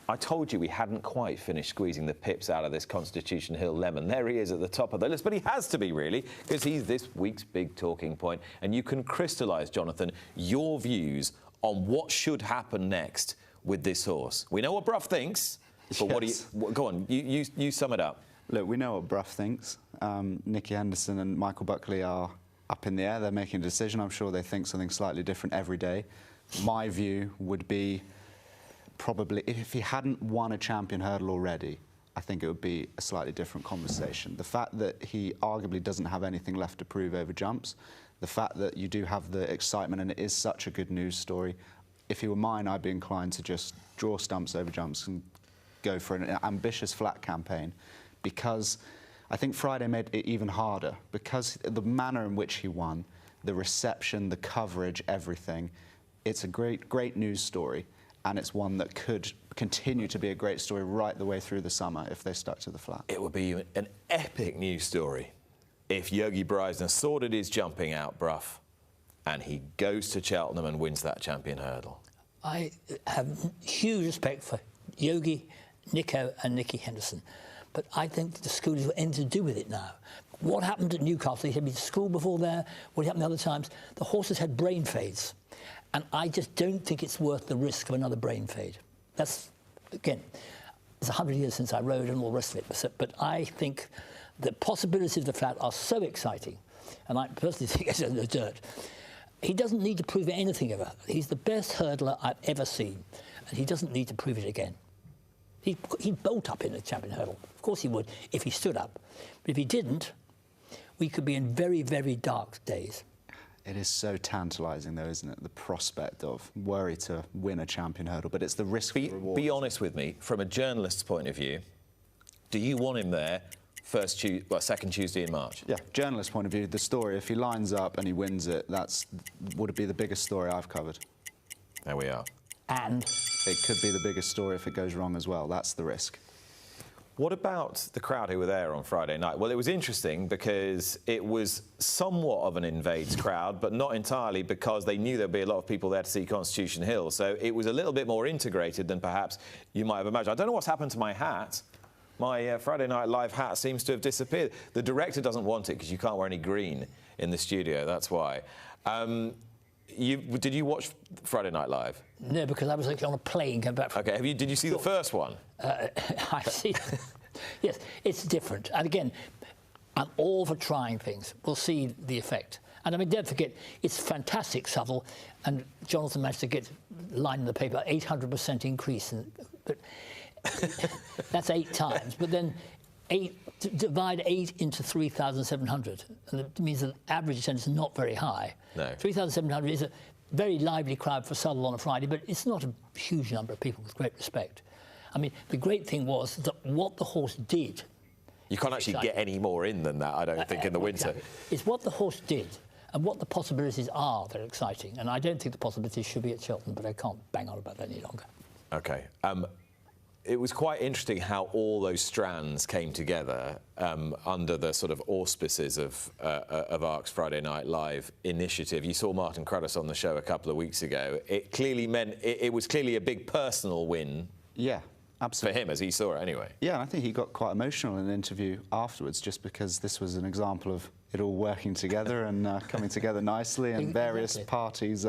I told you we hadn't quite finished squeezing the pips out of this Constitution Hill lemon. There he is at the top of the list, but he has to be, really, because he's this week's big talking point. And you can crystallise, Jonathan, your views on what should happen next with this horse. We know what Brough thinks, but what do you... Go on, you sum it up. Look, we know what Brough thinks. Nicky Henderson and Michael Buckley are up in the air. They're making a decision. I'm sure they think something slightly different every day. My view would be probably, if he hadn't won a champion hurdle already, I think it would be a slightly different conversation. The fact that he arguably doesn't have anything left to prove over jumps, the fact that you do have the excitement and it is such a good news story, if he were mine, I'd be inclined to just draw stumps over jumps and go for an ambitious flat campaign, because I think Friday made it even harder, because the manner in which he won, the reception, the coverage, everything, it's a great news story. And it's one that could continue to be a great story right the way through the summer if they stuck to the flat. It would be an epic news story if Yogi Breisner sorted his jumping out, Brough, and he goes to Cheltenham and wins that champion hurdle. I have huge respect for Yogi, Nico and Nicky Henderson, but I think the school has got anything to do with it now. What happened at Newcastle? He had been to school before there. What happened the other times? The horses had brain fades. And I just don't think it's worth the risk of another brain fade. That's, again, it's 100 years since I rode and all the rest of it. But I think the possibilities of the flat are so exciting. And I personally think it's in the dirt. He doesn't need to prove anything ever. He's the best hurdler I've ever seen. And he doesn't need to prove it again. He'd bolt up in the champion hurdle. Of course he would, if he stood up. But if he didn't, we could be in very, very dark days. It is so tantalising, though, isn't it? The prospect of worry to win a champion hurdle, but it's the risk for reward. Be honest with me, from a journalist's point of view, do you want him there second Tuesday in March? Yeah, journalist's point of view, the story, if he lines up and he wins it, would be the biggest story I've covered. There we are. And it could be the biggest story if it goes wrong as well. That's the risk. What about the crowd who were there on Friday night? Well, it was interesting because it was somewhat of an invades crowd, but not entirely, because they knew there'd be a lot of people there to see Constitution Hill. So it was a little bit more integrated than perhaps you might have imagined. I don't know what's happened to my hat. My Friday Night Live hat seems to have disappeared. The director doesn't want it because you can't wear any green in the studio, that's why. Did you watch Friday Night Live? No, because I was actually on a plane coming back from... OK, did you see the first one? I see. Yes, it's different. And again, I'm all for trying things. We'll see the effect. And I mean, don't forget, it's fantastic, Southwell, and Jonathan managed to get a line in the paper, 800% increase. But that's 8 times. But then divide 8 into 3,700, and it means that the average attendance is not very high. No. 3,700 is a very lively crowd for Southwell on a Friday, but it's not a huge number of people, with great respect. I mean, the great thing was that what the horse did... You can't actually get any more in than that, I don't think, in the winter. Exactly. It's what the horse did and what the possibilities are that are exciting. And I don't think the possibilities should be at Cheltenham, but I can't bang on about that any longer. OK. It was quite interesting how all those strands came together under the sort of auspices of ARC's Friday Night Live initiative. You saw Martin Cruddas on the show a couple of weeks ago. It clearly meant it was clearly a big personal win. Yeah, absolutely. For him, as he saw it anyway. Yeah, and I think he got quite emotional in an interview afterwards, just because this was an example of it all working together and coming together nicely, and various parties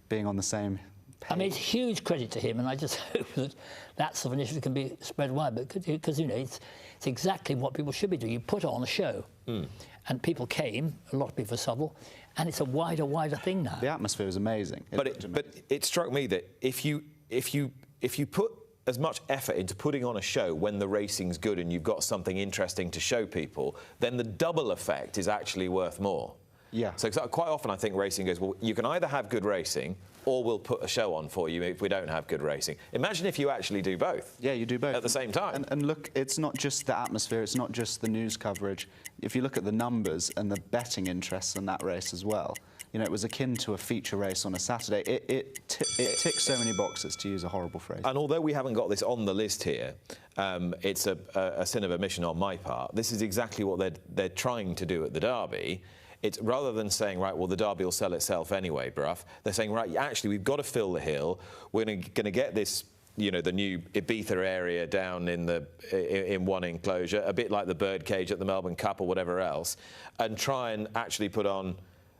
being on the same page. I mean, it's huge credit to him, and I just hope that that sort of initiative can be spread wide, because, you know, it's exactly what people should be doing. You put on a show, and people came, a lot of people for Southwell, and it's a wider thing now. The atmosphere was amazing. But it struck me that if you put as much effort into putting on a show when the racing's good and you've got something interesting to show people, then the double effect is actually worth more. Yeah. So quite often I think racing goes, well, you can either have good racing or we'll put a show on for you if we don't have good racing. Imagine if you actually do both. Yeah, you do both. At the same time. And look, it's not just the atmosphere, it's not just the news coverage. If you look at the numbers and the betting interests in that race as well, you know, it was akin to a feature race on a Saturday. It ticks so many boxes, to use a horrible phrase. And although we haven't got this on the list here, it's a sin of omission on my part. This is exactly what they're trying to do at the Derby. It's rather than saying, right, well, the Derby will sell itself anyway, Brough, they're saying, right, actually, we've got to fill the hill. We're going to get this you know, the new Ibiza area down in one enclosure, a bit like the birdcage at the Melbourne Cup or whatever else, and try and actually put on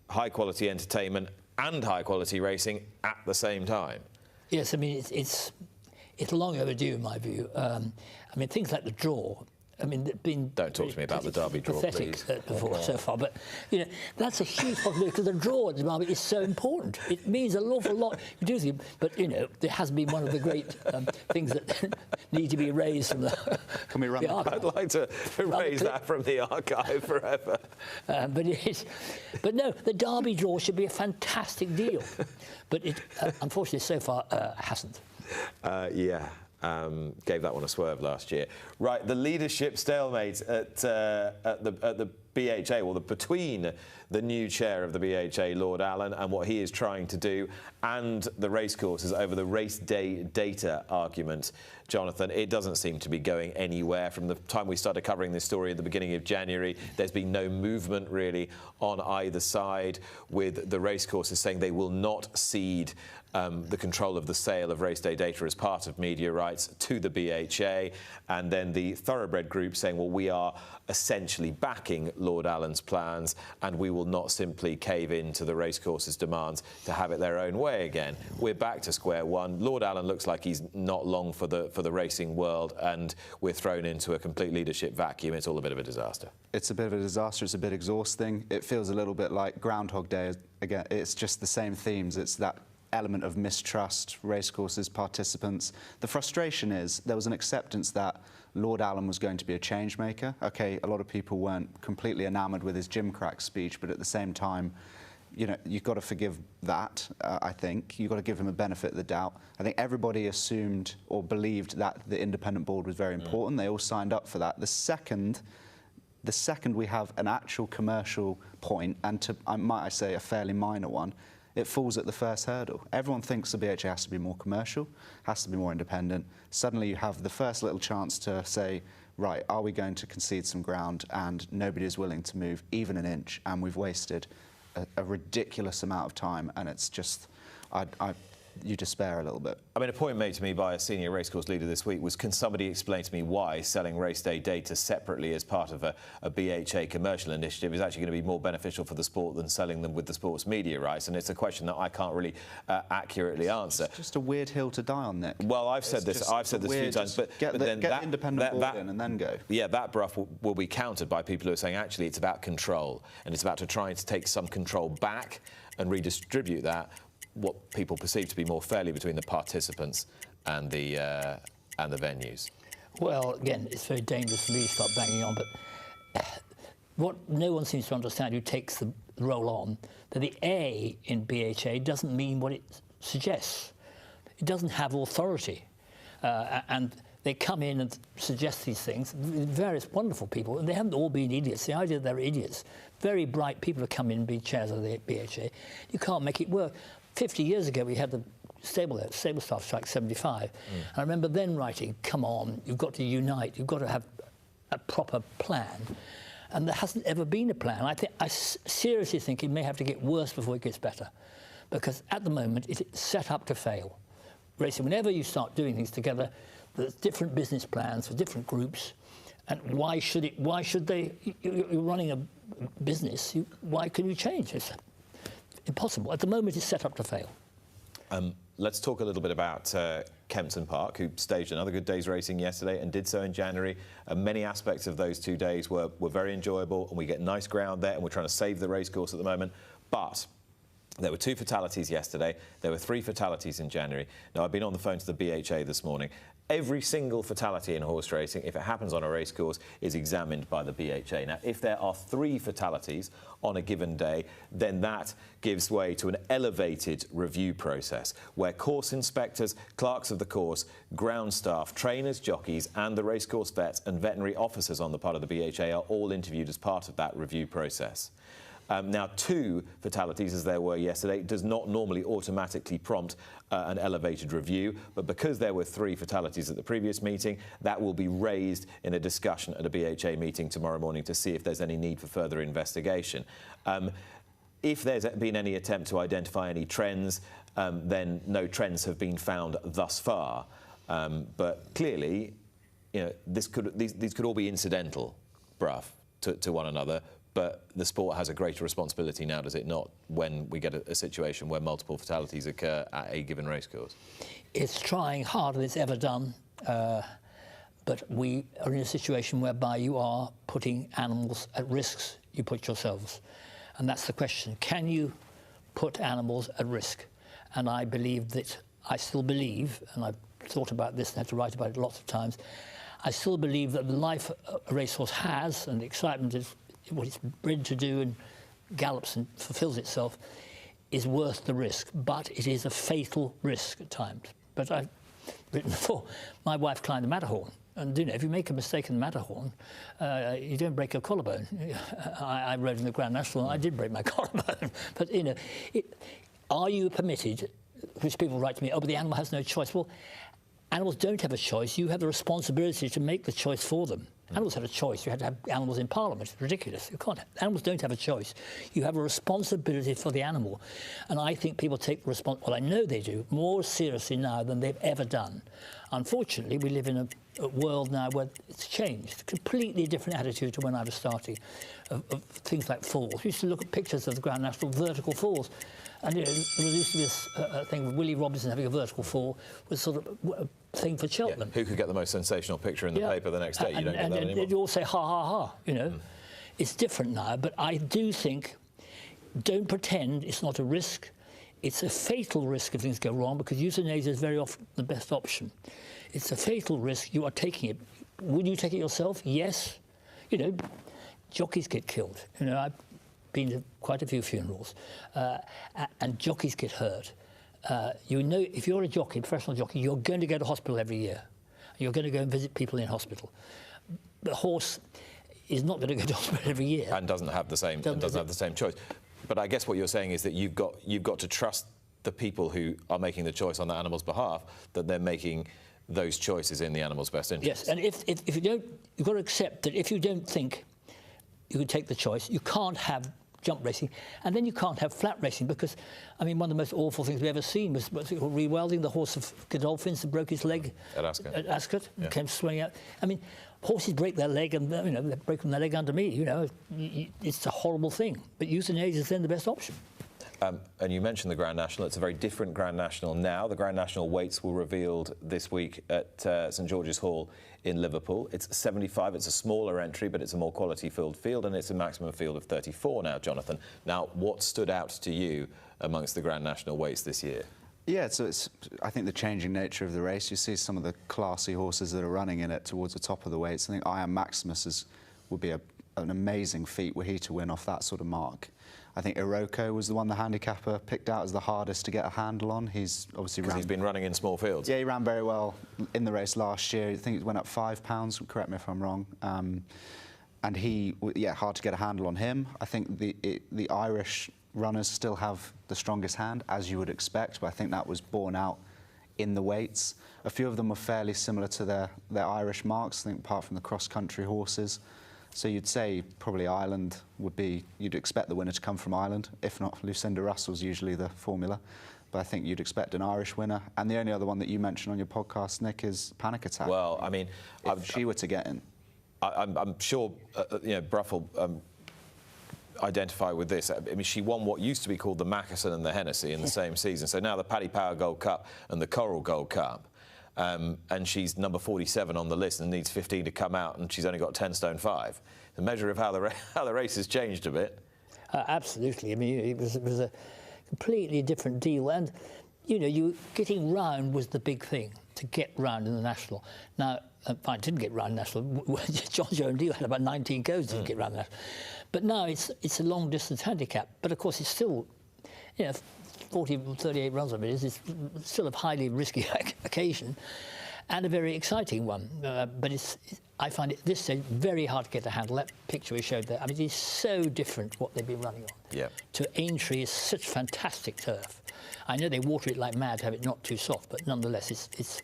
high-quality entertainment and high-quality racing at the same time. Yes, I mean, it's long overdue, in my view. I mean, things like the draw. I mean, been don't talk to me about the Derby draw, please. Before so far, but you know that's a huge possibility because the draw at the Derby is so important. It means an awful lot. You do think, but you know, there has been one of the great things that need to be erased from the. Can we run? I'd like to erase that from the archive forever. But no, the Derby draw should be a fantastic deal, but it unfortunately so far hasn't. Yeah. Gave that one a swerve last year. Right, the leadership stalemate at the BHA, well, between the new chair of the BHA, Lord Allen, and what he is trying to do, and the racecourses over the race day data argument, Jonathan, it doesn't seem to be going anywhere. From the time we started covering this story at the beginning of January, there's been no movement really on either side, with the racecourses saying they will not cede the control of the sale of race day data as part of media rights to the BHA, and then the thoroughbred group saying, well, we are essentially backing Lord Allen's plans and we will not simply cave in to the racecourses' demands to have it their own way again. We're back to square one. Lord Allen looks like he's not long for the racing world, and we're thrown into a complete leadership vacuum. It's all a bit of a disaster. It's a bit of a disaster. It's a bit exhausting. It feels a little bit like Groundhog Day. Again, it's just the same themes. It's that element of mistrust, racecourses, participants. The frustration is there was an acceptance that Lord Allen was going to be a change maker. Okay, a lot of people weren't completely enamoured with his gimcrack speech, but at the same time, you know, you've got to forgive that, I think. You've got to give him a benefit of the doubt. I think everybody assumed or believed that the independent board was very important. They all signed up for that. The second we have an actual commercial point, and might I say a fairly minor one, it falls at the first hurdle. Everyone thinks the BHA has to be more commercial, has to be more independent. Suddenly you have the first little chance to say, right, are we going to concede some ground? And nobody is willing to move even an inch, and we've wasted a ridiculous amount of time, and it's just, you despair a little bit. I mean, a point made to me by a senior racecourse leader this week was, can somebody explain to me why selling race day data separately as part of a BHA commercial initiative is actually going to be more beneficial for the sport than selling them with the sports media rights? And it's a question that I can't really accurately answer. It's just a weird hill to die on, Nick. Well, I've said this a few times, but get the independent board in and then go. Yeah, that Brough will be countered by people who are saying actually it's about control, and it's about trying to take some control back and redistribute that, what people perceive to be more fairly, between the participants and the venues. Well, again, it's very dangerous for me to start banging on, but what no one seems to understand who takes the role on, that the A in BHA doesn't mean what it suggests. It doesn't have authority. And they come in and suggest these things, various wonderful people, and they haven't all been idiots. The idea that they're idiots, very bright people have come in and be chairs of the BHA. You can't make it work. 50 years ago, we had the stable staff strike, 75. And I remember then writing, come on, you've got to unite, you've got to have a proper plan. And there hasn't ever been a plan. I seriously think it may have to get worse before it gets better, because at the moment, it's set up to fail. Racing, whenever you start doing things together, there's different business plans for different groups. And why should they, you're running a business, why can you change? It's impossible. At the moment, it's set up to fail. Let's talk a little bit about Kempton Park, who staged another good day's racing yesterday and did so in January. Many aspects of those 2 days were very enjoyable, and we get nice ground there, and we're trying to save the racecourse at the moment. But there were 2 fatalities yesterday. There were 3 fatalities in January. Now, I've been on the phone to the BHA this morning. Every single fatality in horse racing, if it happens on a racecourse, is examined by the BHA. Now, if there are 3 fatalities on a given day, then that gives way to an elevated review process where course inspectors, clerks of the course, ground staff, trainers, jockeys, and the racecourse vets and veterinary officers on the part of the BHA are all interviewed as part of that review process. Now, 2 fatalities, as there were yesterday, does not normally automatically prompt an elevated review, but because there were 3 fatalities at the previous meeting, that will be raised in a discussion at a BHA meeting tomorrow morning to see if there's any need for further investigation. If there's been any attempt to identify any trends, then no trends have been found thus far. But clearly, you know, these could all be incidental, Brough, to one another. But the sport has a greater responsibility now, does it not, when we get a situation where multiple fatalities occur at a given racecourse? It's trying harder than it's ever done, but we are in a situation whereby you are putting animals at risks you put yourselves. And that's the question. Can you put animals at risk? And I believe that, I still believe, and I've thought about this and had to write about it lots of times, I still believe that the life a racehorse has and the excitement is what it's bred to do and gallops and fulfills itself is worth the risk, but it is a fatal risk at times. But I've written before, my wife climbed the Matterhorn, and you know, if you make a mistake in the Matterhorn, you don't break your collarbone. I rode in the Grand National, and I did break my collarbone. But you know, are you permitted? Which people write to me, oh, but the animal has no choice. Well, animals don't have a choice. You have the responsibility to make the choice for them. Animals have a choice. You had to have animals in Parliament. It's ridiculous. You can't. Animals don't have a choice. You have a responsibility for the animal. And I think people take the well, I know they do, more seriously now than they've ever done. Unfortunately, we live in a world now where it's changed. Completely different attitude to when I was starting, of things like falls. We used to look at pictures of the Grand National vertical falls. And you know, there used to be this thing with Willie Robinson having a vertical fall was sort of a thing for Cheltenham. Yeah. Who could get the most sensational picture in the paper the next day? You don't get that anymore. And you all say, ha, ha, ha, you know. It's different now, but I do think, don't pretend it's not a risk. It's a fatal risk if things go wrong, because euthanasia is very often the best option. It's a fatal risk. You are taking it. Would you take it yourself? Yes. You know, jockeys get killed. You know, I've been to quite a few funerals, and jockeys get hurt. You know, if you're a jockey, professional jockey, you're going to go to hospital every year. You're going to go and visit people in hospital. The horse is not going to go to hospital every year. And doesn't have the same choice. But I guess what you're saying is that you've got to trust the people who are making the choice on the animal's behalf, that they're making those choices in the animal's best interest. Yes, and if you don't, you've got to accept that if you don't think you can take the choice, you can't have jump racing, and then you can't have flat racing, because, I mean, one of the most awful things we've ever seen was Rewelding, the horse of Godolphin's, that broke his leg at Ascot. And came swinging out. I mean, horses break their leg, and you know, they're breaking their leg under me. You know, it's a horrible thing. But euthanasia is then the best option. And you mentioned the Grand National. It's a very different Grand National now. The Grand National weights were revealed this week at St George's Hall in Liverpool. It's 75. It's a smaller entry, but it's a more quality-filled field, and it's a maximum field of 34 now, Jonathan. Now, what stood out to you amongst the Grand National weights this year? Yeah, so it's, I think, the changing nature of the race. You see some of the classy horses that are running in it towards the top of the weights. I think I Am Maximus would be an amazing feat were he to win off that sort of mark. I think Iroko was the one the handicapper picked out as the hardest to get a handle on. He's obviously he's been running in small fields. Yeah, he ran very well in the race last year. I think it went up £5, correct me if I'm wrong. And hard to get a handle on him. I think the Irish runners still have the strongest hand, as you would expect, but I think that was borne out in the weights. A few of them were fairly similar to their Irish marks, I think, apart from the cross-country horses. So you'd say probably Ireland would be, you'd expect the winner to come from Ireland. If not, Lucinda Russell's usually the formula. But I think you'd expect an Irish winner. And the only other one that you mentioned on your podcast, Nick, is Panic Attack. Well, I mean, if she were to get in. I'm sure, you know, Brough will identify with this. I mean, she won what used to be called the Mackerson and the Hennessy in the same season. So now the Paddy Power Gold Cup and the Coral Gold Cup. And she's number 47 on the list and needs 15 to come out, and she's only got 10 stone 5. The measure of how the race has changed a bit. Absolutely. I mean, it was a completely different deal, and you know, getting round was the big thing, to get round in the National. Now, I didn't get round National. John Joe Deal had about 19 goes to get round National, but now it's a long distance handicap. But of course, it's still, you know, 38 runs of it is. It's still a highly risky occasion and a very exciting one. But I find it, this stage, very hard to get a handle. That picture we showed there, I mean, it is so different what they've been running on. Yeah. To Aintree is such fantastic turf. I know they water it like mad to have it not too soft, but nonetheless, it's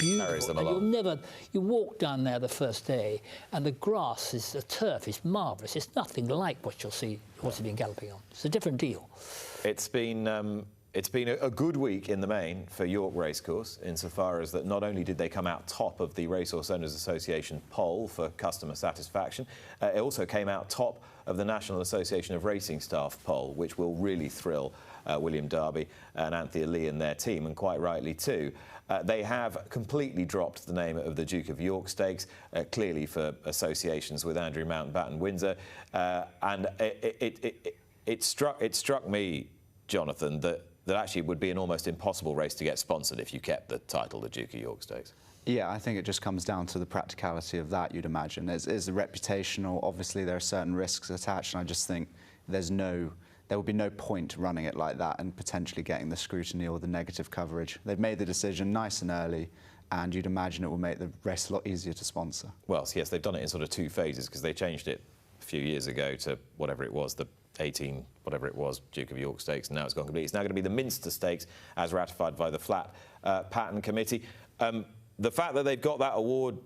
beautiful. And you walk down there the first day, and the grass the turf is marvellous. It's nothing like what you'll see horses been galloping on. It's a different deal. It's been It's been a good week in the main for York Racecourse, insofar as that not only did they come out top of the Racehorse Owners Association poll for customer satisfaction, it also came out top of the National Association of Racing Staff poll, which will really thrill William Darby and Anthea Lee and their team, and quite rightly too. They have completely dropped the name of the Duke of York Stakes, clearly for associations with Andrew Mountbatten Windsor, and it struck me, Jonathan, that actually it would be an almost impossible race to get sponsored if you kept the title, the Duke of York Stakes. Yeah, I think it just comes down to the practicality of that, you'd imagine. There's a reputational, obviously there are certain risks attached, and I just think there would be no point running it like that and potentially getting the scrutiny or the negative coverage. They've made the decision nice and early, and you'd imagine it will make the race a lot easier to sponsor. Well, yes, they've done it in sort of 2 phases, because they changed it a few years ago to whatever it was, the 18, whatever it was, Duke of York Stakes, and now it's gone complete. It's now going to be the Minster Stakes, as ratified by the Flat Pattern Committee. The fact that they've got that award,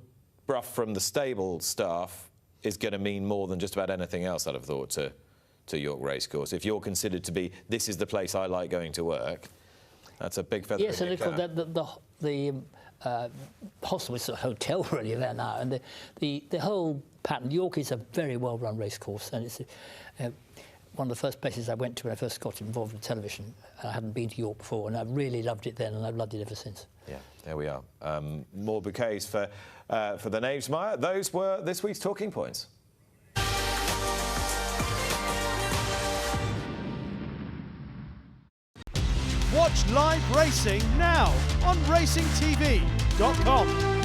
Brough, from the stable staff is going to mean more than just about anything else, I'd have thought, to York Racecourse. If you're considered to be, this is the place I like going to work, that's a big feather. Yes, and the hostel is a hotel really there now, and the whole pattern. York is a very well-run racecourse, and it's one of the first places I went to when I first got involved in television. I hadn't been to York before, and I really loved it then, and I've loved it ever since. Yeah, there we are. More bouquets for the Knavesmire. Those were this week's talking points. Watch live racing now on racingtv.com.